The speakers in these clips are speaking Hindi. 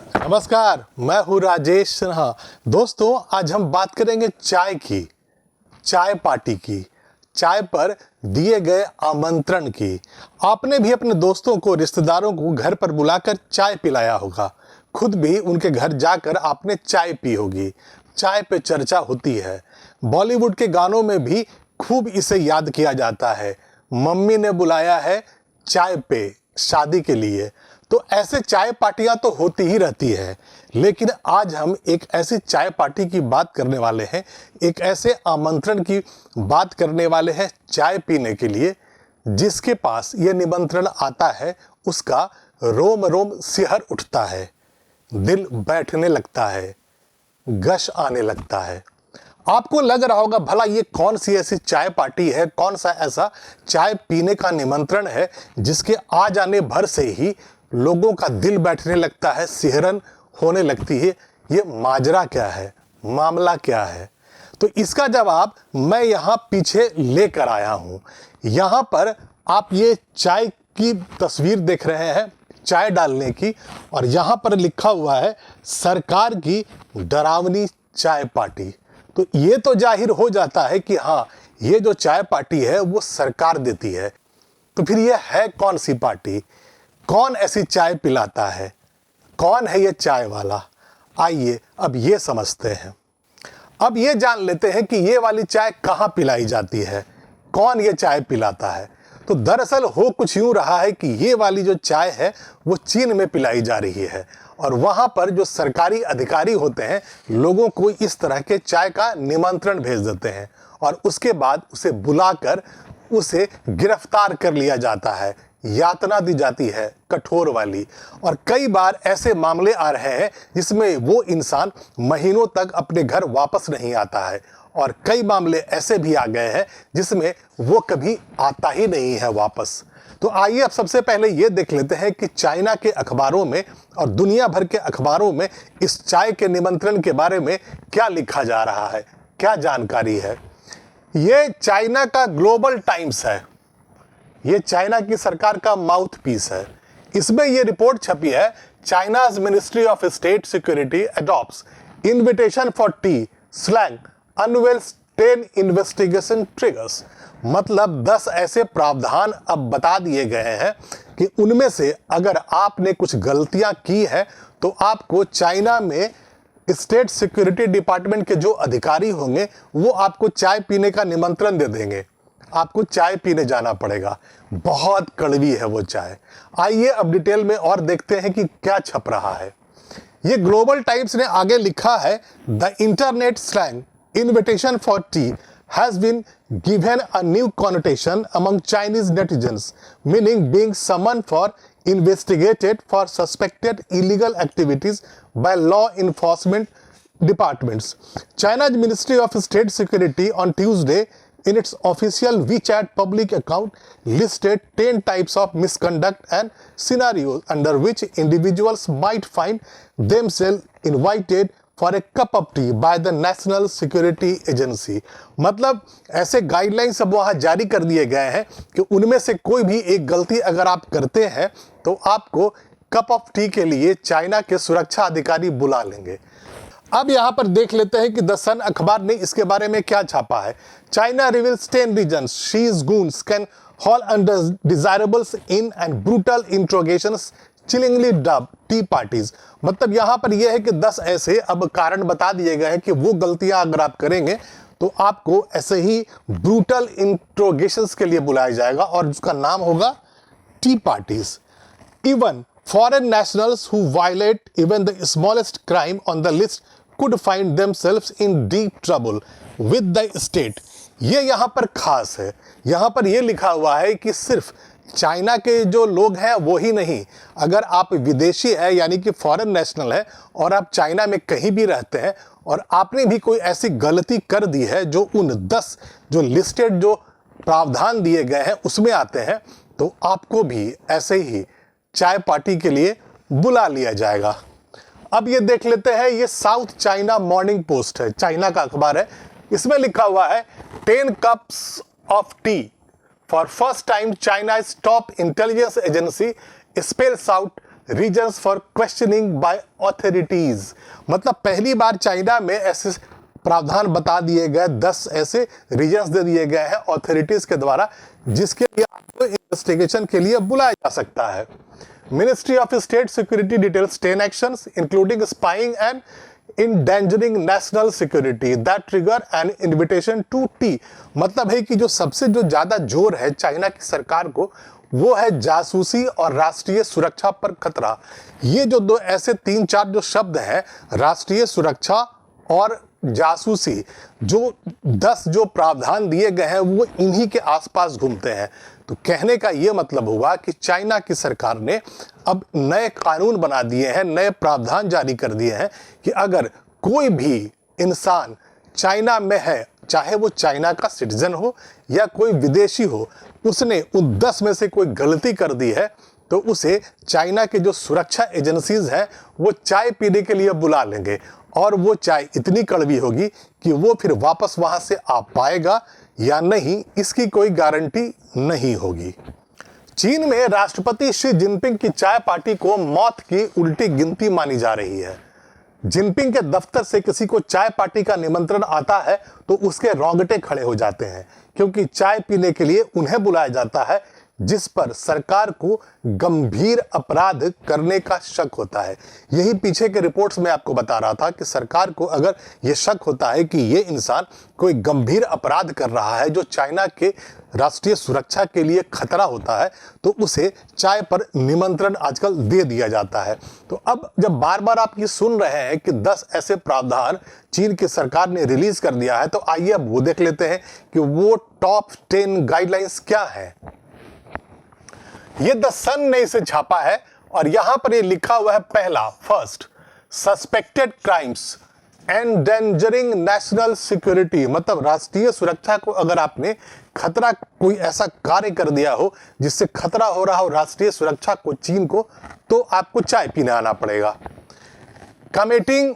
नमस्कार, मैं हूँ राजेश सिन्हा। दोस्तों, आज हम बात करेंगे चाय की, चाय पार्टी की, चाय पर दिए गए आमंत्रण की। आपने भी अपने दोस्तों को, रिश्तेदारों को घर पर बुलाकर चाय पिलाया होगा। खुद भी उनके घर जाकर आपने चाय पी होगी। चाय पे चर्चा होती है। बॉलीवुड के गानों में भी खूब इसे याद किया जाता है। मम्मी ने बुलाया है चाय पे शादी के लिए। तो ऐसे चाय पार्टियां तो होती ही रहती है, लेकिन आज हम एक ऐसी चाय पार्टी की बात करने वाले हैं, एक ऐसे आमंत्रण की बात करने वाले हैं चाय पीने के लिए, जिसके पास ये निमंत्रण आता है उसका रोम रोम सिहर उठता है, दिल बैठने लगता है, गश आने लगता है। आपको लग रहा होगा भला ये कौन सी ऐसी चाय पार्टी है, कौन सा ऐसा चाय पीने का निमंत्रण है जिसके आ जाने भर से ही लोगों का दिल बैठने लगता है, सिहरन होने लगती है। ये माजरा क्या है, मामला क्या है? तो इसका जवाब मैं यहाँ पीछे लेकर आया हूँ। यहाँ पर आप ये चाय की तस्वीर देख रहे हैं, चाय डालने की, और यहाँ पर लिखा हुआ है सरकार की डरावनी चाय पार्टी। तो ये तो जाहिर हो जाता है कि हाँ, ये जो चाय पार्टी है वो सरकार देती है। तो फिर ये है कौन सी पार्टी? कौन ऐसी चाय पिलाता है? कौन है ये चाय वाला? आइए अब ये समझते हैं। अब ये जान लेते हैं कि ये वाली चाय कहाँ पिलाई जाती है, कौन ये चाय पिलाता है। तो दरअसल हो कुछ यूं रहा है कि ये वाली जो चाय है वो चीन में पिलाई जा रही है, और वहां पर जो सरकारी अधिकारी होते हैं लोगों को इस तरह के चाय का निमंत्रण भेज देते हैं, और उसके बाद उसे बुलाकर उसे गिरफ्तार कर लिया जाता है, यातना दी जाती है कठोर वाली। और कई बार ऐसे मामले आ रहे हैं जिसमें वो इंसान महीनों तक अपने घर वापस नहीं आता है, और कई मामले ऐसे भी आ गए हैं जिसमें वो कभी आता ही नहीं है वापस। तो आइए अब सबसे पहले ये देख लेते हैं कि चाइना के अखबारों में और दुनिया भर के अखबारों में इस चाय के निमंत्रण के बारे में क्या लिखा जा रहा है, क्या जानकारी है। ये चाइना का ग्लोबल टाइम्स है, ये चाइना की सरकार का माउथ पीस है। इसमें यह रिपोर्ट छपी है, China's ministry of state security adopts invitation for T slang unveils 10 investigation triggers. मतलब 10 ऐसे प्रावधान अब बता दिए गए हैं कि उनमें से अगर आपने कुछ गलतियां की हैं तो आपको चाइना में स्टेट सिक्योरिटी डिपार्टमेंट के जो अधिकारी होंगे वो आपको चाय पीने का निमंत्रण दे देंगे, आपको चाय पीने जाना पड़ेगा। बहुत कड़वी है वो चाय। आइए अब डिटेल में और देखते हैं कि क्या छप रहा है। ये ग्लोबल टाइम्स ने आगे लिखा है, the internet slang invitation for tea has been given a new connotation among Chinese netizens, meaning being summoned for investigated for suspected illegal activities by law enforcement departments. China's Ministry of State Security on Tuesday in its official WeChat public account listed 10 types of misconduct and scenarios under which individuals might find themselves invited for a cup of T by the national security agency. मतलब ऐसे गाइडलाइंस अब वहाँ जारी कर दिए गए हैं कि उनमें से कोई भी एक गलती अगर आप करते हैं तो आपको कप ऑफ टी के लिए चाइना के सुरक्षा अधिकारी बुला लेंगे। अब यहाँ पर देख लेते हैं कि द सन अखबार ने इसके बारे में क्या छापा है। China reveals 10 reasons Xi's goons can haul undesirables in and brutal interrogations chillingly dub tea parties. मतलब यहां पर यह है कि 10 ऐसे अब कारण बता दिए गए हैं कि वो गलतियां अगर आप करेंगे तो आपको ऐसे ही ब्रूटल इंट्रोगेशंस के लिए बुलाया जाएगा, और उसका नाम होगा tea parties. Even foreign nationals who violate even the smallest crime on the list could find themselves in deep trouble with the state. ये यहां पर खास है, यहां पर यह लिखा हुआ है कि सिर्फ चाइना के जो लोग हैं वो ही नहीं, अगर आप विदेशी है यानी कि फॉरेन नेशनल है और आप चाइना में कहीं भी रहते हैं और आपने भी कोई ऐसी गलती कर दी है जो उन 10 जो लिस्टेड जो प्रावधान दिए गए हैं उसमें आते हैं, तो आपको भी ऐसे ही चाय पार्टी के लिए बुला लिया जाएगा। अब ये देख लेते हैं, ये साउथ चाइना मॉर्निंग पोस्ट है, चाइना का अखबार है। इसमें लिखा हुआ है 10 cups of tea For first time, China's top intelligence agency spells out reasons for questioning by authorities. मतलब पहली बार चाइना में ऐसे प्रावधान बता दिए गए, 10 ऐसे रीजन्स दे दिए गए हैं ऑथोरिटीज के द्वारा जिसके लिए आपको इन्वेस्टिगेशन के लिए बुलाया जा सकता है। Ministry of state security details 10 actions including spying and endangering national security that trigger an invitation to T. मतलब है कि जो सबसे जो ज्यादा जोर है चाइना की सरकार को वो है जासूसी और राष्ट्रीय सुरक्षा पर खतरा। ये जो दो ऐसे 3-4 जो शब्द हैं, राष्ट्रीय सुरक्षा और जासूसी, जो 10 जो प्रावधान दिए गए हैं वो इन्हीं के आसपास घूमते हैं। तो कहने का ये मतलब हुआ कि चाइना की सरकार ने अब नए कानून बना दिए हैं, नए प्रावधान जारी कर दिए हैं कि अगर कोई भी इंसान चाइना में है, चाहे वो चाइना का सिटीजन हो या कोई विदेशी हो, उसने उन 10 में से कोई गलती कर दी है तो उसे चाइना के जो सुरक्षा एजेंसीज हैं वो चाय पीने के लिए बुला लेंगे और वो चाय इतनी कड़वी होगी कि वो फिर वापस वहां से आ पाएगा या नहीं, इसकी कोई गारंटी नहीं होगी। चीन में राष्ट्रपति शी जिनपिंग की चाय पार्टी को मौत की उल्टी गिनती मानी जा रही है। जिनपिंग के दफ्तर से किसी को चाय पार्टी का निमंत्रण आता है तो उसके रोंगटे खड़े हो जाते हैं, क्योंकि चाय पीने के लिए उन्हें बुलाया जाता है जिस पर सरकार को गंभीर अपराध करने का शक होता है। यही पीछे के रिपोर्ट्स में आपको बता रहा था कि सरकार को अगर यह शक होता है कि ये इंसान कोई गंभीर अपराध कर रहा है जो चाइना के राष्ट्रीय सुरक्षा के लिए खतरा होता है, तो उसे चाय पर निमंत्रण आजकल दे दिया जाता है। तो अब जब बार बार आप ये सुन रहे हैं कि 10 ऐसे प्रावधान चीन की सरकार ने रिलीज कर दिया है, तो आइए अब वो देख लेते हैं कि वो टॉप 10 गाइडलाइंस क्या है। ये द सन ने इसे छापा है और यहां पर ये लिखा हुआ है, पहला, first, suspected crimes endangering national security. मतलब राष्ट्रीय सुरक्षा को अगर आपने खतरा, कोई ऐसा कार्य कर दिया हो जिससे खतरा हो रहा हो राष्ट्रीय सुरक्षा को, चीन को, तो आपको चाय पीने आना पड़ेगा। कमिटिंग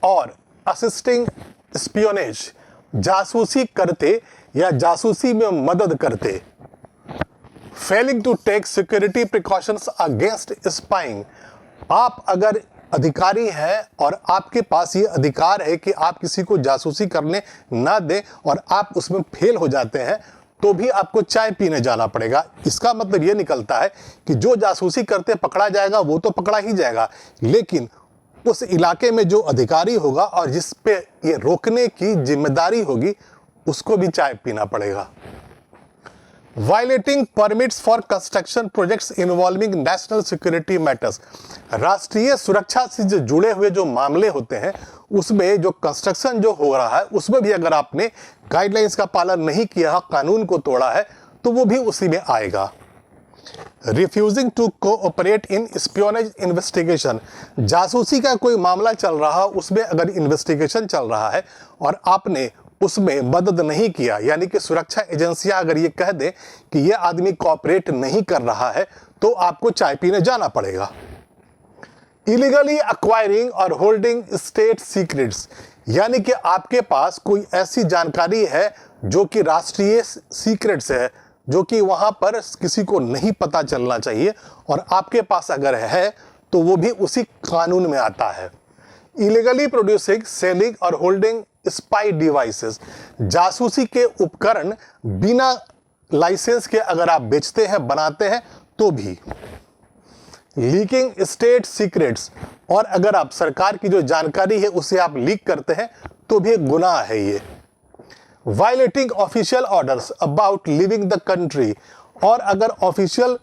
और असिस्टिंग स्पियोनेज, जासूसी करते या जासूसी में मदद करते। Failing to take security precautions against spying, आप अगर अधिकारी हैं और आपके पास ये अधिकार है कि आप किसी को जासूसी करने ना दें और आप उसमें फेल हो जाते हैं तो भी आपको चाय पीने जाना पड़ेगा। इसका मतलब ये निकलता है कि जो जासूसी करते पकड़ा जाएगा वो तो पकड़ा ही जाएगा, लेकिन उस इलाके में जो अधिकारी होगा और जिस पे ये रोकने की जिम्मेदारी होगी उसको भी चाय पीना पड़ेगा। Violating permits for construction projects involving national security matters, राष्ट्रीय सुरक्षा से जो जुड़े हुए जो मामले होते हैं उसमें जो कंस्ट्रक्शन जो हो रहा है उसमें भी अगर आपने गाइडलाइंस का पालन नहीं किया, कानून को तोड़ा है, तो वो भी उसी में आएगा। Refusing to cooperate in espionage investigation, जासूसी का कोई मामला चल रहा है, उसमें अगर इन्वेस्टिगेशन चल रहा है और आपने उसमें मदद नहीं किया, यानी कि सुरक्षा एजेंसियां अगर ये कह दें कि ये आदमी कोऑपरेट नहीं कर रहा है, तो आपको चाय पीने जाना पड़ेगा। इलीगली एक्वायरिंग और होल्डिंग स्टेट सीक्रेट्स, यानी कि आपके पास कोई ऐसी जानकारी है जो कि राष्ट्रीय सीक्रेट्स है, जो कि वहां पर किसी को नहीं पता चलना चाहिए, और आपके पास अगर है तो वो भी उसी कानून में आता है। इलीगली प्रोड्यूसिंग, सेलिंग और होल्डिंग स्पाई डिवाइसेस, जासूसी के उपकरण बिना लाइसेंस के अगर आप बेचते हैं, बनाते हैं तो भी। लीकिंग स्टेट सीक्रेट्स, और अगर आप सरकार की जो जानकारी है उसे आप लीक करते हैं तो भी एक गुनाह है ये। Violating official orders about living the country, और अगर ऑफिशियल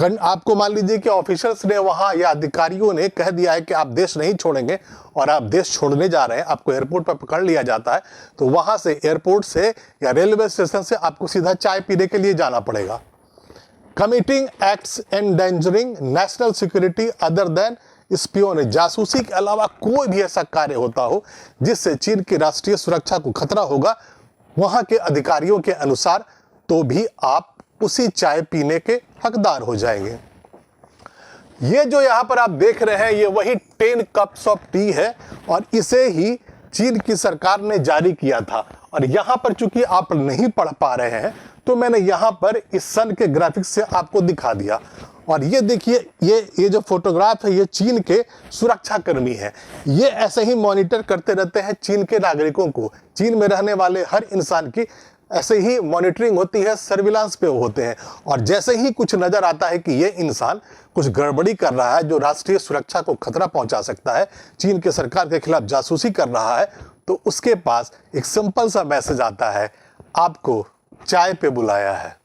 आपको मान लीजिए कि ऑफिशियल्स ने वहां या अधिकारियों ने कह दिया है कि आप देश नहीं छोड़ेंगे और आप देश छोड़ने जा रहे हैं, आपको एयरपोर्ट पर पकड़ लिया जाता है, तो वहां से एयरपोर्ट से या रेलवे स्टेशन से आपको सीधा चाय पीने के लिए जाना पड़ेगा। Committing acts endangering national security other than espionage, जासूसी के अलावा कोई भी ऐसा कार्य होता हो जिससे चीन की राष्ट्रीय सुरक्षा को खतरा होगा वहां के अधिकारियों के अनुसार, तो भी आप उसी चाय पीने के हकदार हो जाएंगे। ये जो यहां पर आप देख रहे हैं ये वही 10 कप्स ऑफ टी है और इसे ही चीन की सरकार ने जारी किया था। और यहां पर चूंकि आप नहीं पढ़ पा रहे हैं तो मैंने यहां पर इस सन के ग्राफिक्स से आपको दिखा दिया। और ये देखिए, ये जो फोटोग्राफ है ये चीन के सुरक्षा कर्मी हैं। ये ऐसे ही मॉनिटर करते रहते हैं चीन के नागरिकों को। चीन में रहने वाले हर इंसान की ऐसे ही मॉनिटरिंग होती है, सर्विलांस पे होते हैं। और जैसे ही कुछ नजर आता है कि ये इंसान कुछ गड़बड़ी कर रहा है जो राष्ट्रीय सुरक्षा को खतरा पहुंचा सकता है, चीन के सरकार के खिलाफ जासूसी कर रहा है, तो उसके पास एक सिंपल सा मैसेज आता है, आपको चाय पे बुलाया है।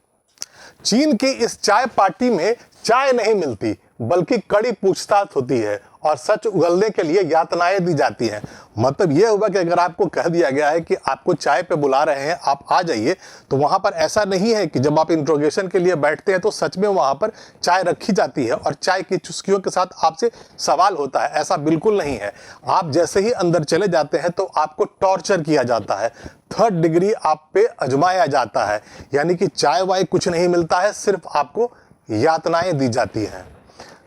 चीन की इस चाय पार्टी में चाय नहीं मिलती बल्कि कड़ी पूछताछ होती है और सच उगलने के लिए यातनाएं दी जाती हैं। मतलब यह हुआ कि अगर आपको कह दिया गया है कि आपको चाय पे बुला रहे हैं, आप आ जाइए, तो वहां पर ऐसा नहीं है कि जब आप इंट्रोगेशन के लिए बैठते हैं तो सच में वहां पर चाय रखी जाती है और चाय की चुस्कियों के साथ आपसे सवाल होता है। ऐसा बिल्कुल नहीं है। आप जैसे ही अंदर चले जाते हैं तो आपको टॉर्चर किया जाता है, 3rd डिग्री आप पे आजमाया जाता है। यानी कि चाय वाय कुछ नहीं मिलता है, सिर्फ आपको यातनाएं दी जाती हैं।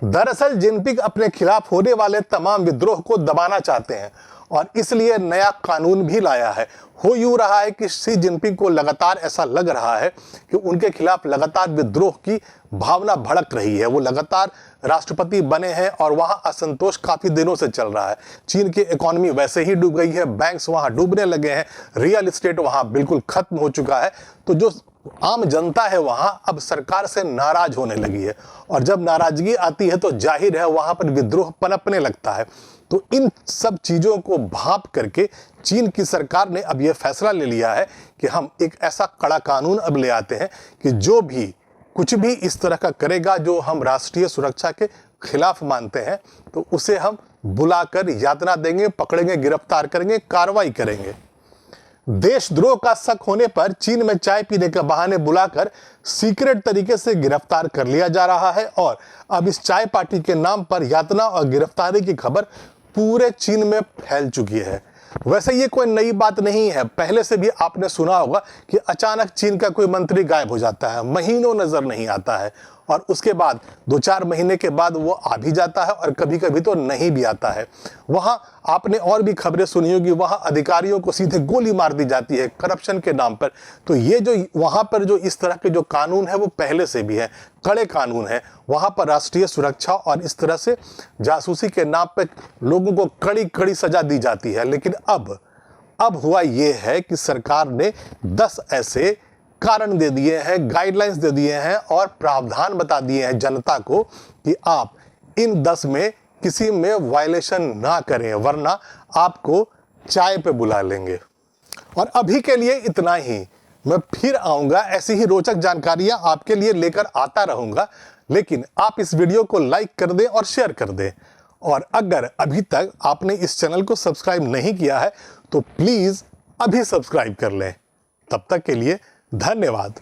दरअसल जिनपिंग अपने खिलाफ होने वाले तमाम विद्रोह को दबाना चाहते हैं और इसलिए नया कानून भी लाया है। हो यूं रहा है कि शी जिनपिंग को लगातार ऐसा लग रहा है कि उनके खिलाफ लगातार विद्रोह की भावना भड़क रही है। वो लगातार राष्ट्रपति बने हैं और वहां असंतोष काफी दिनों से चल रहा है। चीन की इकोनॉमी वैसे ही डूब गई है, बैंक्स वहां डूबने लगे हैं, रियल एस्टेट वहां बिल्कुल खत्म हो चुका है। तो जो आम जनता है वहां अब सरकार से नाराज होने लगी है और जब नाराजगी आती है तो जाहिर है वहां पर विद्रोह पनपने लगता है। तो इन सब चीजों को भांप करके चीन की सरकार ने अब यह फैसला ले लिया है कि हम एक ऐसा कड़ा कानून अब ले आते हैं कि जो भी कुछ भी इस तरह का करेगा जो हम राष्ट्रीय सुरक्षा के खिलाफ मानते हैं, तो उसे हम बुलाकर यातना देंगे, पकड़ेंगे, गिरफ्तार करेंगे, कार्रवाई करेंगे। देशद्रोह का शक होने पर चीन में चाय पीने के बहाने बुलाकर सीक्रेट तरीके से गिरफ्तार कर लिया जा रहा है और अब इस चाय पार्टी के नाम पर यातना और गिरफ्तारी की खबर पूरे चीन में फैल चुकी है। वैसे ये कोई नई बात नहीं है, पहले से भी आपने सुना होगा कि अचानक चीन का कोई मंत्री गायब हो जाता है, महीनों नजर नहीं आता है और उसके बाद 2-4 महीने के बाद वो आ भी जाता है और कभी कभी तो नहीं भी आता है। वहां आपने और भी खबरें सुनी होगी, वहां अधिकारियों को सीधे गोली मार दी जाती है करप्शन के नाम पर। तो ये जो वहां पर जो इस तरह के जो कानून है वो पहले से भी है, कड़े कानून है। वहां पर राष्ट्रीय सुरक्षा और इस तरह से जासूसी के नाम पर लोगों को कड़ी कड़ी सजा दी जाती है। लेकिन अब हुआ ये है कि सरकार ने 10 ऐसे कारण दे दिए हैं, गाइडलाइंस दे दिए हैं और प्रावधान बता दिए हैं जनता को कि आप इन 10 में किसी में वायलेशन ना करें वरना आपको चाय पे बुला लेंगे। और अभी के लिए इतना ही। मैं फिर आऊंगा, ऐसी ही रोचक जानकारियां आपके लिए लेकर आता रहूंगा। लेकिन आप इस वीडियो को लाइक कर दें और शेयर कर दें। और अगर अभी तक आपने इस चैनल को सब्सक्राइब नहीं किया है तो प्लीज अभी सब्सक्राइब कर लें। तब तक के लिए धन्यवाद।